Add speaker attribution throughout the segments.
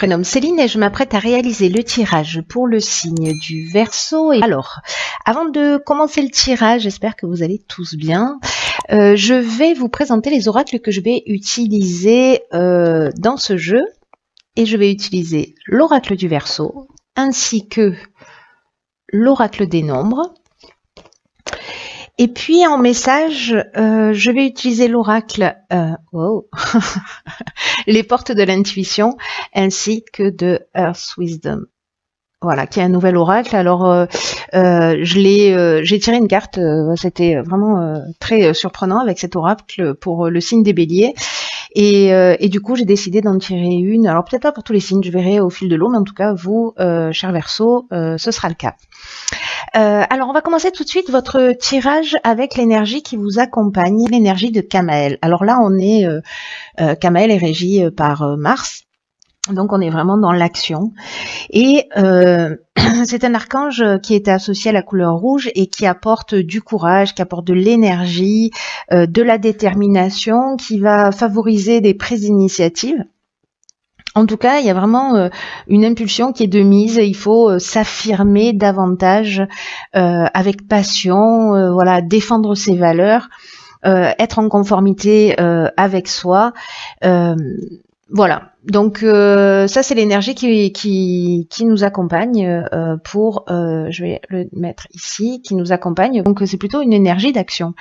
Speaker 1: Prénomme Céline et je m'apprête à réaliser le tirage pour le signe du Verseau. Et alors, avant de commencer le tirage, j'espère que vous allez tous bien. Je vais vous présenter les oracles que je vais utiliser dans ce jeu. Et je vais utiliser l'oracle du Verseau, ainsi que l'oracle des nombres. Et puis en message, je vais utiliser l'oracle les portes de l'intuition, ainsi que de Earth Wisdom. Voilà, qui est un nouvel oracle. Alors, j'ai tiré une carte. C'était vraiment très surprenant avec cet oracle pour le signe des Béliers. Et du coup, j'ai décidé d'en tirer une. Alors peut-être pas pour tous les signes, je verrai au fil de l'eau, mais en tout cas, vous, cher Verseau, ce sera le cas. Alors, on va commencer tout de suite votre tirage avec l'énergie qui vous accompagne, l'énergie de Kamael. Alors là, on est Kamael est régi par Mars. Donc on est vraiment dans l'action et c'est un archange qui est associé à la couleur rouge et qui apporte du courage, qui apporte de l'énergie, de la détermination, qui va favoriser des prises d'initiative. En tout cas, il y a vraiment une impulsion qui est de mise. Il faut s'affirmer davantage avec passion, voilà, défendre ses valeurs, être en conformité avec soi. Voilà, donc ça c'est l'énergie qui nous accompagne je vais le mettre ici, qui nous accompagne, donc c'est plutôt une énergie d'action.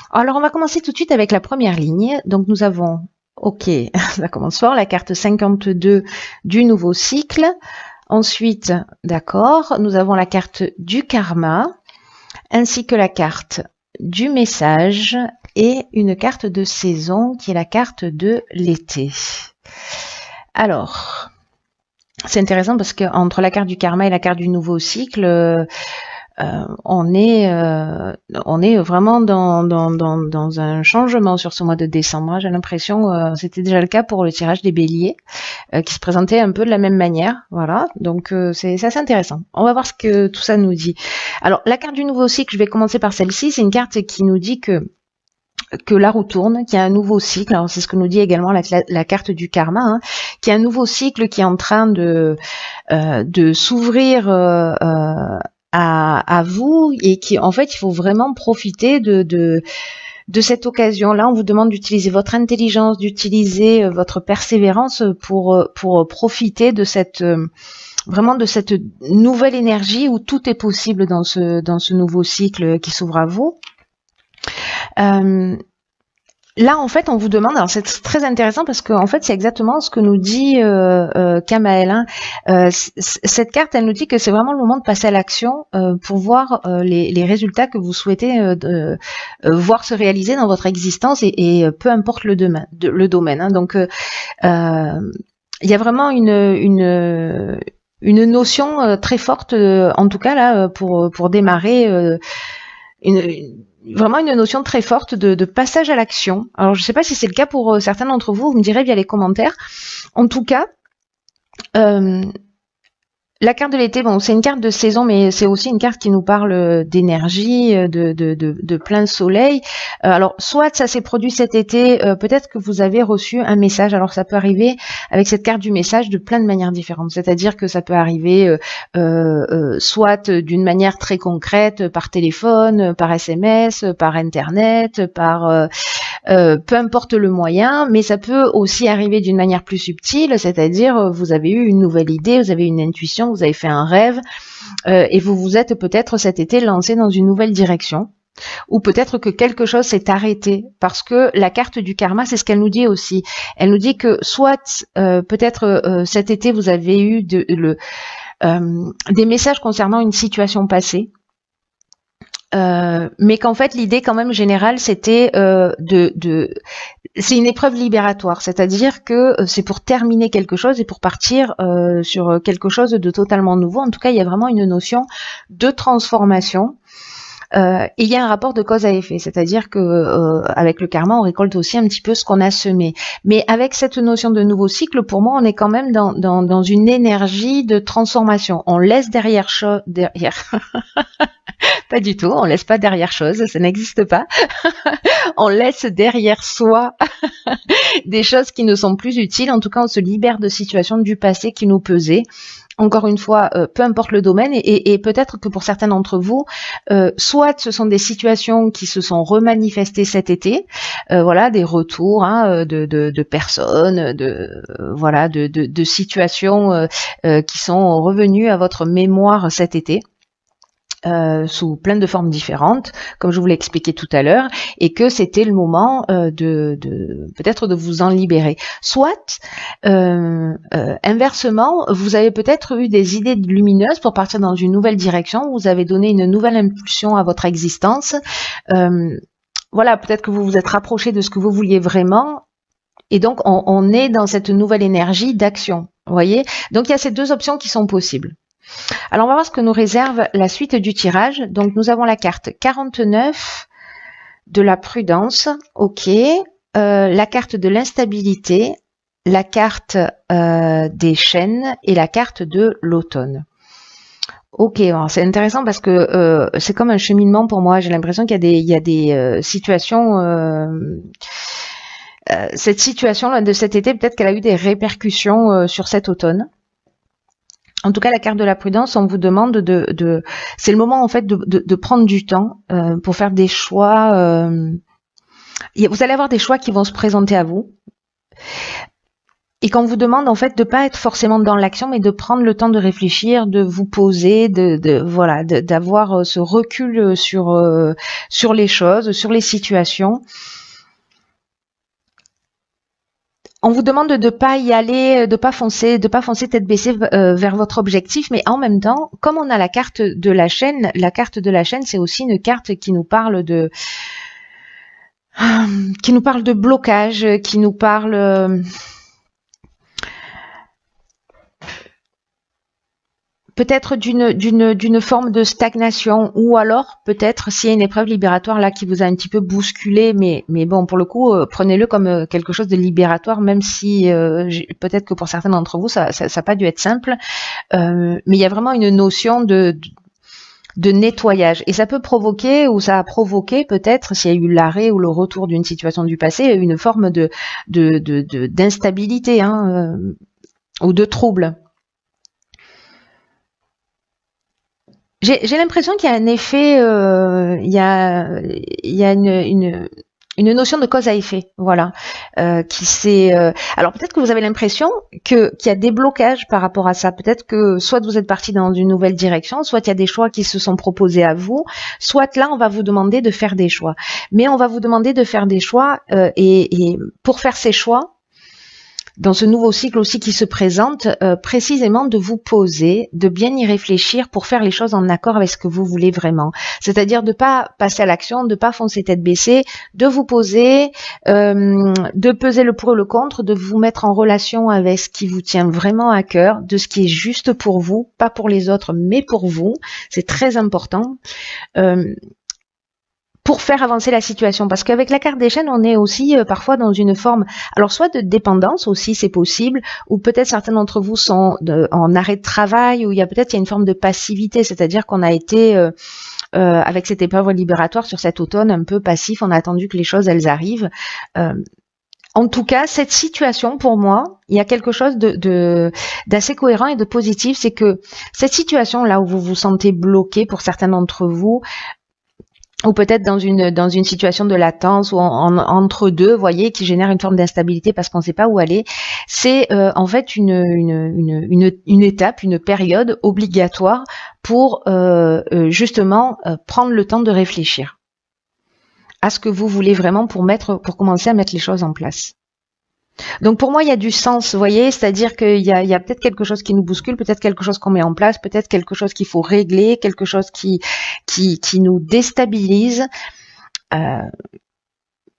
Speaker 1: Alors on va commencer tout de suite avec la première ligne, donc nous avons, ok, ça commence fort, la carte 52 du nouveau cycle, ensuite, d'accord, nous avons la carte du karma, ainsi que la carte du message et une carte de saison qui est la carte de l'été. Alors, c'est intéressant parce qu'entre la carte du karma et la carte du nouveau cycle, on est vraiment dans un changement sur ce mois de décembre. J'ai l'impression, c'était déjà le cas pour le tirage des béliers, qui se présentait un peu de la même manière. Voilà, donc c'est assez intéressant. On va voir ce que tout ça nous dit. Alors, la carte du nouveau cycle, je vais commencer par celle-ci. C'est une carte qui nous dit que la roue tourne, qu'il y a un nouveau cycle. Alors c'est ce que nous dit également la carte du karma, hein, qu'il y a un nouveau cycle qui est en train de s'ouvrir à vous et qui, en fait, il faut vraiment profiter de cette occasion-là. On vous demande d'utiliser votre intelligence, d'utiliser votre persévérance pour profiter de vraiment de cette nouvelle énergie où tout est possible dans ce nouveau cycle qui s'ouvre à vous. Là, en fait, on vous demande, alors c'est très intéressant parce qu'en fait, c'est exactement ce que nous dit Kamael. Hein. Cette carte, elle nous dit que c'est vraiment le moment de passer à l'action pour voir les résultats que vous souhaitez voir se réaliser dans votre existence et peu importe le domaine. Hein. Donc, il y a vraiment une notion très forte, en tout cas là, pour démarrer vraiment une notion très forte de passage à l'action. Alors, je ne sais pas si c'est le cas pour certains d'entre vous, vous me direz via les commentaires. En tout cas, la carte de l'été, bon, c'est une carte de saison, mais c'est aussi une carte qui nous parle d'énergie, de plein soleil. Alors, soit ça s'est produit cet été, peut-être que vous avez reçu un message. Alors, ça peut arriver avec cette carte du message de plein de manières différentes. C'est-à-dire que ça peut arriver soit d'une manière très concrète, par téléphone, par SMS, par Internet, par peu importe le moyen, mais ça peut aussi arriver d'une manière plus subtile, c'est-à-dire vous avez eu une nouvelle idée, vous avez une intuition, vous avez fait un rêve et vous vous êtes peut-être cet été lancé dans une nouvelle direction. Ou peut-être que quelque chose s'est arrêté, parce que la carte du karma, c'est ce qu'elle nous dit aussi. Elle nous dit que soit peut-être cet été vous avez eu des messages concernant une situation passée, mais qu'en fait l'idée quand même générale c'était c'est une épreuve libératoire, c'est-à-dire que c'est pour terminer quelque chose et pour partir sur quelque chose de totalement nouveau. En tout cas, il y a vraiment une notion de transformation. Et il y a un rapport de cause à effet, c'est-à-dire que avec le karma, on récolte aussi un petit peu ce qu'on a semé. Mais avec cette notion de nouveau cycle, pour moi, on est quand même dans une énergie de transformation. On laisse derrière Pas du tout, on laisse pas derrière chose, ça n'existe pas. On laisse derrière soi des choses qui ne sont plus utiles. En tout cas, on se libère de situations du passé qui nous pesaient. Encore une fois, peu importe le domaine, et peut-être que pour certains d'entre vous, soit ce sont des situations qui se sont remanifestées cet été, voilà, des retours de personnes, de situations qui sont revenues à votre mémoire cet été. Sous plein de formes différentes, comme je vous l'ai expliqué tout à l'heure, et que c'était le moment peut-être de vous en libérer. Soit, inversement, vous avez peut-être eu des idées lumineuses pour partir dans une nouvelle direction, vous avez donné une nouvelle impulsion à votre existence. Voilà, peut-être que vous vous êtes rapproché de ce que vous vouliez vraiment, et donc on est dans cette nouvelle énergie d'action. Vous voyez ? Donc il y a ces deux options qui sont possibles. Alors on va voir ce que nous réserve la suite du tirage. Donc nous avons la carte 49 de la prudence, ok, la carte de l'instabilité, la carte des chaînes et la carte de l'automne. Ok, c'est intéressant parce que c'est comme un cheminement pour moi. J'ai l'impression qu'il y a des situations... cette situation de cet été, peut-être qu'elle a eu des répercussions sur cet automne. En tout cas, la carte de la prudence, on vous demande c'est le moment en fait de prendre du temps pour faire des choix. Vous allez avoir des choix qui vont se présenter à vous, et qu'on vous demande en fait de pas être forcément dans l'action, mais de prendre le temps de réfléchir, de vous poser, d'avoir ce recul sur les choses, sur les situations. On vous demande de pas y aller, de pas foncer tête baissée vers votre objectif, mais en même temps, comme on a la carte de la chaîne, c'est aussi une carte qui nous parle de blocage, qui nous parle peut-être d'une forme de stagnation, ou alors peut-être s'il y a une épreuve libératoire là qui vous a un petit peu bousculé, mais bon, pour le coup, prenez-le comme quelque chose de libératoire, même si peut-être que pour certains d'entre vous ça n'a pas dû être simple, mais il y a vraiment une notion de nettoyage, et ça peut provoquer, ou ça a provoqué peut-être, s'il y a eu l'arrêt ou le retour d'une situation du passé, une forme d'instabilité ou de trouble. J'ai l'impression qu'il y a un effet, il y a une notion de cause à effet, voilà, qui s'est. Alors peut-être que vous avez l'impression qu'il y a des blocages par rapport à ça. Peut-être que soit vous êtes parti dans une nouvelle direction, soit il y a des choix qui se sont proposés à vous, soit là on va vous demander de faire des choix. Mais on va vous demander de faire des choix, et pour faire ces choix, dans ce nouveau cycle aussi qui se présente, précisément de vous poser, de bien y réfléchir pour faire les choses en accord avec ce que vous voulez vraiment. C'est-à-dire de pas passer à l'action, de pas foncer tête baissée, de vous poser, de peser le pour et le contre, de vous mettre en relation avec ce qui vous tient vraiment à cœur, de ce qui est juste pour vous, pas pour les autres, mais pour vous. C'est très important. Pour faire avancer la situation, parce qu'avec la carte des chaînes, on est aussi parfois dans une forme, alors soit de dépendance aussi, c'est possible, ou peut-être certains d'entre vous sont en arrêt de travail, ou il y a une forme de passivité, c'est-à-dire qu'on a été avec cette épreuve libératoire sur cet automne un peu passif, on a attendu que les choses elles arrivent. En tout cas, cette situation, pour moi, il y a quelque chose d'assez cohérent et de positif, c'est que cette situation là où vous vous sentez bloqué pour certains d'entre vous, ou peut-être dans une situation de latence ou entre deux, voyez, qui génère une forme d'instabilité parce qu'on ne sait pas où aller, c'est en fait une étape, une période obligatoire pour justement prendre le temps de réfléchir à ce que vous voulez vraiment pour commencer à mettre les choses en place. Donc pour moi, il y a du sens, vous voyez, c'est-à-dire qu'il y a peut-être quelque chose qui nous bouscule, peut-être quelque chose qu'on met en place, peut-être quelque chose qu'il faut régler, quelque chose qui nous déstabilise. Il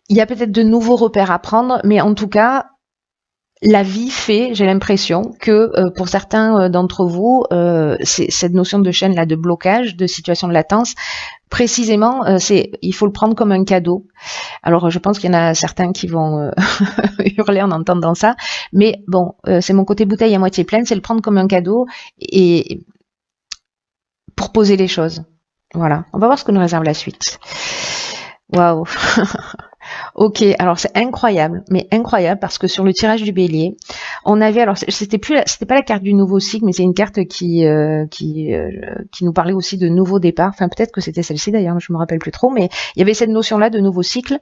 Speaker 1: y a peut-être de nouveaux repères à prendre, mais en tout cas, la vie fait, j'ai l'impression, que pour certains d'entre vous, cette notion de chaîne là, de blocage, de situation de latence, précisément, il faut le prendre comme un cadeau. Alors, je pense qu'il y en a certains qui vont hurler en entendant ça, mais bon, c'est mon côté bouteille à moitié pleine, c'est le prendre comme un cadeau et pour poser les choses. Voilà, on va voir ce que nous réserve la suite. Waouh. Ok, alors c'est incroyable, mais incroyable parce que sur le tirage du bélier, on avait, alors c'était pas la carte du nouveau cycle, mais c'est une carte qui nous parlait aussi de nouveau départ. Enfin, peut-être que c'était celle-ci d'ailleurs, je me rappelle plus trop, mais il y avait cette notion-là de nouveau cycle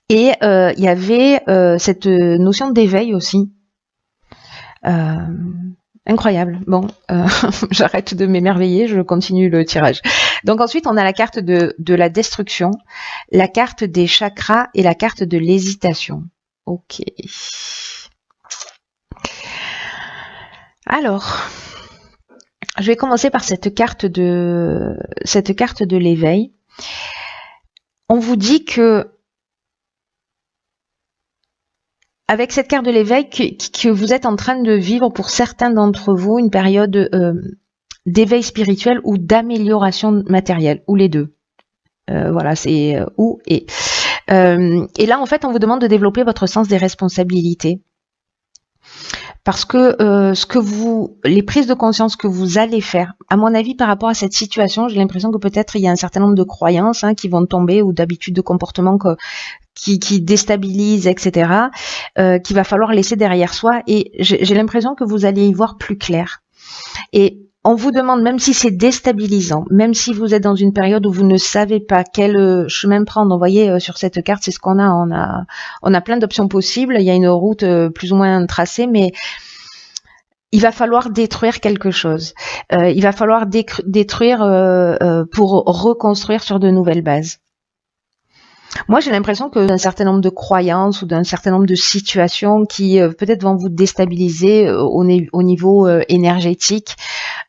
Speaker 1: et il y avait cette notion d'éveil aussi. Incroyable. Bon, j'arrête de m'émerveiller, je continue le tirage. Donc ensuite, on a la carte de la destruction, la carte des chakras et la carte de l'hésitation. Ok. Alors, je vais commencer par cette carte de l'éveil. On vous dit que avec cette carte de l'éveil que vous êtes en train de vivre pour certains d'entre vous une période d'éveil spirituel ou d'amélioration matérielle, ou les deux. Voilà, c'est ou et. Et là, en fait, on vous demande de développer votre sens des responsabilités. Parce que les prises de conscience que vous allez faire, à mon avis, par rapport à cette situation, j'ai l'impression que peut-être il y a un certain nombre de croyances qui vont tomber ou d'habitudes de comportement qui déstabilisent, etc., qu'il va falloir laisser derrière soi. Et j'ai l'impression que vous allez y voir plus clair. Et on vous demande, même si c'est déstabilisant, même si vous êtes dans une période où vous ne savez pas quel chemin prendre, vous voyez, sur cette carte, c'est ce qu'on a. On a plein d'options possibles. Il y a une route plus ou moins tracée, mais il va falloir détruire quelque chose. Il va falloir détruire pour reconstruire sur de nouvelles bases. Moi, j'ai l'impression que d'un certain nombre de croyances ou d'un certain nombre de situations qui peut-être vont vous déstabiliser au niveau énergétique,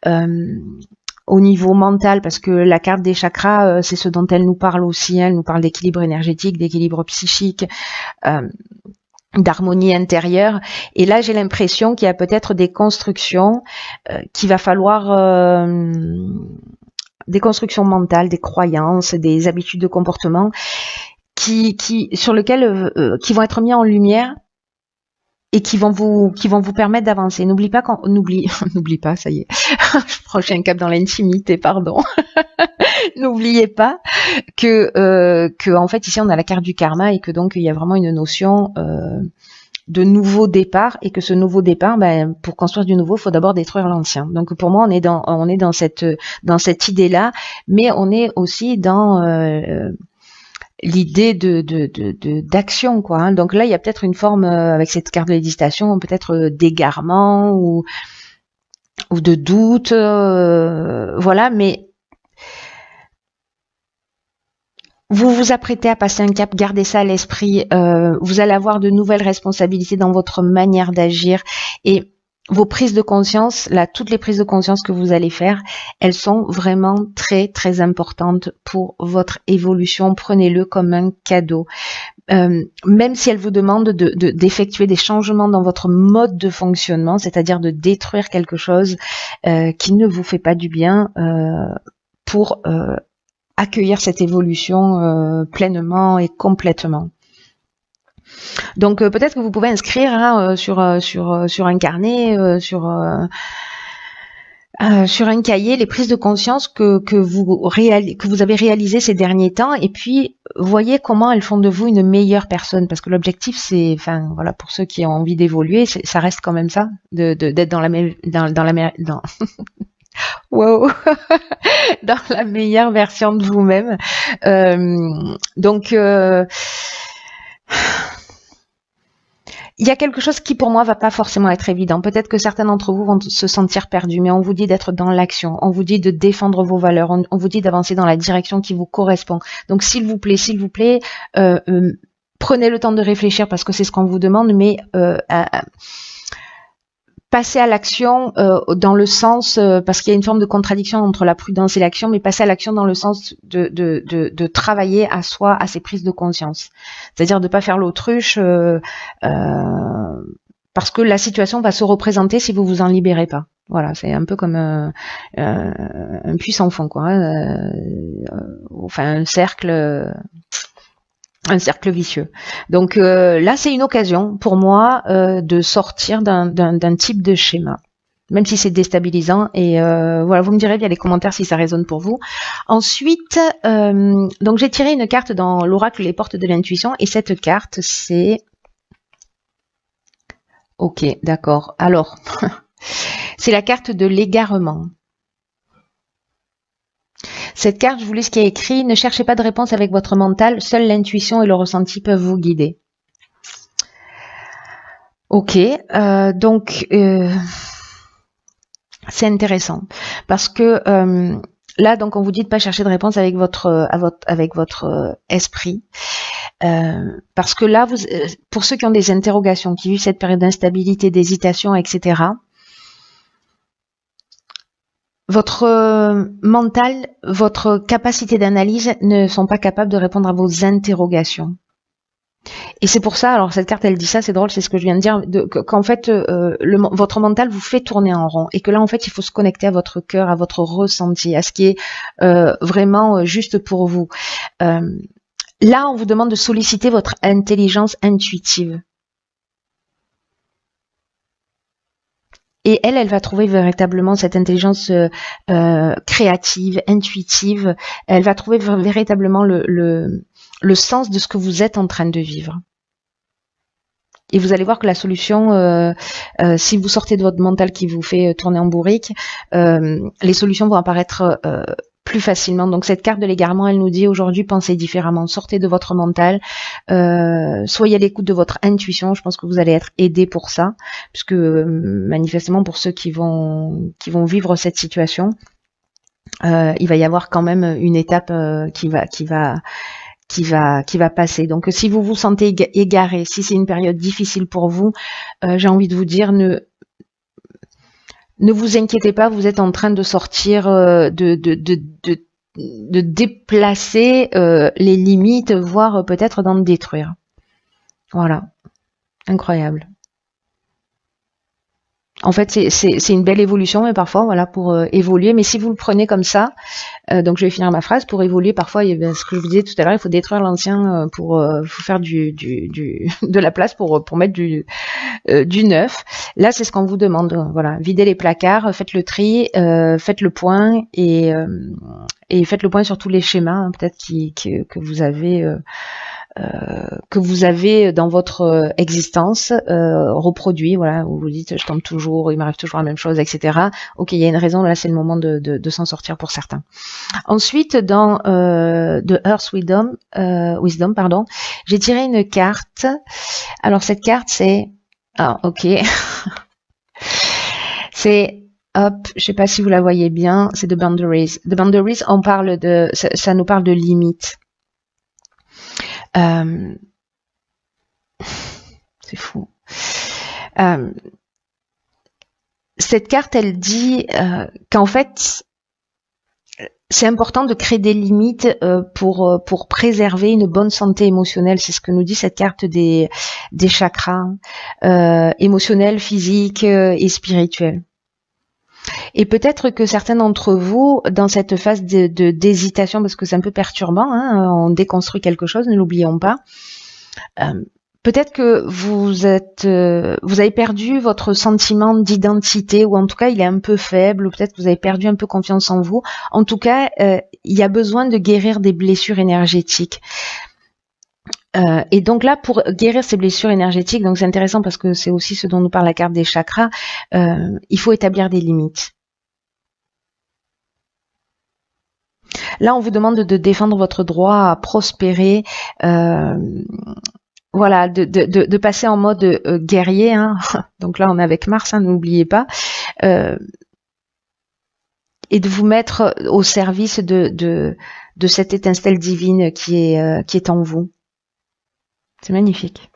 Speaker 1: au niveau mental, parce que la carte des chakras, c'est ce dont elle nous parle aussi. Elle nous parle d'équilibre énergétique, d'équilibre psychique, d'harmonie intérieure. Et là, j'ai l'impression qu'il y a peut-être des constructions qu'il va falloir... des constructions mentales, des croyances, des habitudes de comportement sur lesquelles qui vont être mis en lumière et qui vont vous permettre d'avancer. N'oublie pas n'oublie pas, ça y est. Je franchis un cap dans l'intimité, pardon. N'oubliez pas que en fait ici on a la carte du karma et que donc il y a vraiment une notion de nouveau départ et que ce nouveau départ, pour construire du nouveau, il faut d'abord détruire l'ancien. Donc pour moi, on est dans cette idée-là, mais on est aussi dans l'idée d'action, quoi. Donc là, il y a peut-être une forme avec cette carte de l'hésitation, peut-être d'égarement ou de doute, voilà. Mais vous vous apprêtez à passer un cap, gardez ça à l'esprit. Vous allez avoir de nouvelles responsabilités dans votre manière d'agir et vos prises de conscience, là, toutes les prises de conscience que vous allez faire, elles sont vraiment très très importantes pour votre évolution. Prenez-le comme un cadeau. Même si elles vous demandent d'effectuer des changements dans votre mode de fonctionnement, c'est-à-dire de détruire quelque chose qui ne vous fait pas du bien pour accueillir cette évolution pleinement et complètement. Donc peut-être que vous pouvez inscrire sur un carnet, sur un cahier les prises de conscience que vous avez réalisées ces derniers temps, et puis voyez comment elles font de vous une meilleure personne, parce que l'objectif c'est, enfin voilà, pour ceux qui ont envie d'évoluer, ça reste quand même ça, d'être dans wow. Dans la meilleure version de vous-même. Donc il y a quelque chose qui pour moi va pas forcément être évident. Peut-être que certains d'entre vous vont se sentir perdus, mais on vous dit d'être dans l'action, on vous dit de défendre vos valeurs, on vous dit d'avancer dans la direction qui vous correspond. Donc s'il vous plaît, prenez le temps de réfléchir parce que c'est ce qu'on vous demande, mais passer à l'action dans le sens, parce qu'il y a une forme de contradiction entre la prudence et l'action, mais passer à l'action dans le sens de travailler à soi, à ses prises de conscience. C'est-à-dire de pas faire l'autruche parce que la situation va se représenter si vous vous en libérez pas. Voilà, c'est un peu comme un puits sans fond, quoi. Enfin, un cercle vicieux. Donc là, c'est une occasion pour moi de sortir d'un type de schéma. même si c'est déstabilisant. Et voilà, vous me direz via les commentaires si ça résonne pour vous. Ensuite, donc j'ai tiré une carte dans l'oracle Les Portes de l'intuition, et cette carte, c'est... Ok, d'accord. Alors, c'est la carte de l'égarement. Cette carte, je vous lis ce qui est écrit. Ne cherchez pas de réponse avec votre mental, seule l'intuition et le ressenti peuvent vous guider. Ok, donc c'est intéressant parce que là, donc on vous dit de pas chercher de réponse avec votre esprit, parce que là, pour ceux qui ont des interrogations, qui vivent cette période d'instabilité, d'hésitation, etc. Votre mental, votre capacité d'analyse ne sont pas capables de répondre à vos interrogations. Et c'est pour ça, alors cette carte elle dit ça, c'est drôle, c'est ce que je viens de dire, qu'en fait votre mental vous fait tourner en rond, et que là en fait il faut se connecter à votre cœur, à votre ressenti, à ce qui est vraiment juste pour vous. Là on vous demande de solliciter votre intelligence intuitive. Et elle va trouver véritablement cette intelligence créative, intuitive. Elle va trouver véritablement le sens de ce que vous êtes en train de vivre. Et vous allez voir que la solution, si vous sortez de votre mental qui vous fait tourner en bourrique, les solutions vont apparaître plus facilement. Donc cette carte de l'égarement, elle nous dit aujourd'hui, pensez différemment, sortez de votre mental, soyez à l'écoute de votre intuition. Je pense que vous allez être aidé pour ça, puisque manifestement pour ceux qui vont vivre cette situation, il va y avoir quand même une étape qui va passer. Donc si vous vous sentez égaré, si c'est une période difficile pour vous, j'ai envie de vous dire ne vous inquiétez pas, vous êtes en train de sortir, de déplacer les limites, voire peut-être d'en détruire. Voilà, incroyable. En fait, c'est une belle évolution, mais parfois, voilà, pour évoluer. Mais si vous le prenez comme ça, donc je vais finir ma phrase, pour évoluer, parfois, ce que je vous disais tout à l'heure, il faut détruire l'ancien pour faire de la place pour mettre du neuf. Là, c'est ce qu'on vous demande. Voilà, videz les placards, faites le tri, faites le point et faites le point sur tous les schémas, hein, peut-être que vous avez dans votre existence reproduit, voilà, où vous dites je tombe toujours, il m'arrive toujours la même chose, etc. Ok, il y a une raison, là c'est le moment de s'en sortir pour certains. Ensuite, dans The Earth Wisdom, pardon, j'ai tiré une carte. Alors cette carte c'est... Ah, ok. C'est... Hop, je sais pas si vous la voyez bien, c'est The Boundaries. The Boundaries, ça nous parle de limites. C'est fou. Cette carte, elle dit qu'en fait, c'est important de créer des limites pour préserver une bonne santé émotionnelle. C'est ce que nous dit cette carte des chakras émotionnels, physiques et spirituels. Et peut-être que certains d'entre vous, dans cette phase d'hésitation, parce que c'est un peu perturbant, hein, on déconstruit quelque chose, ne l'oublions pas, peut-être que vous avez perdu votre sentiment d'identité, ou en tout cas il est un peu faible, ou peut-être que vous avez perdu un peu confiance en vous. En tout cas, il y a besoin de guérir des blessures énergétiques. Et donc là, pour guérir ces blessures énergétiques, donc c'est intéressant parce que c'est aussi ce dont nous parle la carte des chakras, il faut établir des limites. Là, on vous demande de défendre votre droit à prospérer, voilà, de passer en mode guerrier. Hein. Donc là, on est avec Mars, hein, n'oubliez pas. Et de vous mettre au service de cette étincelle divine qui est en vous. C'est magnifique.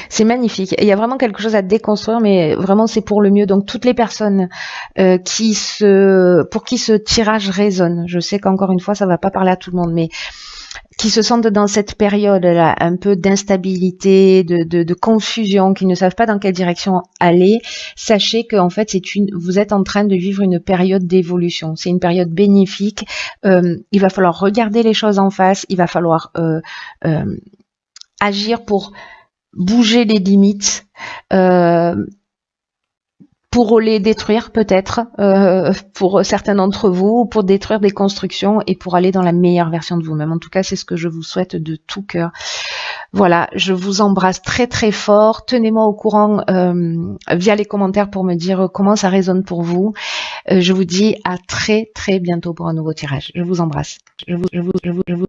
Speaker 1: C'est magnifique. Et il y a vraiment quelque chose à déconstruire, mais vraiment c'est pour le mieux. Donc toutes les personnes pour qui ce tirage résonne, je sais qu'encore une fois ça va pas parler à tout le monde, mais qui se sentent dans cette période-là un peu d'instabilité, de confusion, qui ne savent pas dans quelle direction aller, sachez que en fait vous êtes en train de vivre une période d'évolution. C'est une période bénéfique. Il va falloir regarder les choses en face. Il va falloir agir pour bouger les limites, pour les détruire peut-être, pour certains d'entre vous, pour détruire des constructions et pour aller dans la meilleure version de vous-même. En tout cas, c'est ce que je vous souhaite de tout cœur. Voilà, je vous embrasse très très fort. Tenez-moi au courant via les commentaires pour me dire comment ça résonne pour vous. Je vous dis à très très bientôt pour un nouveau tirage. Je vous embrasse. Je vous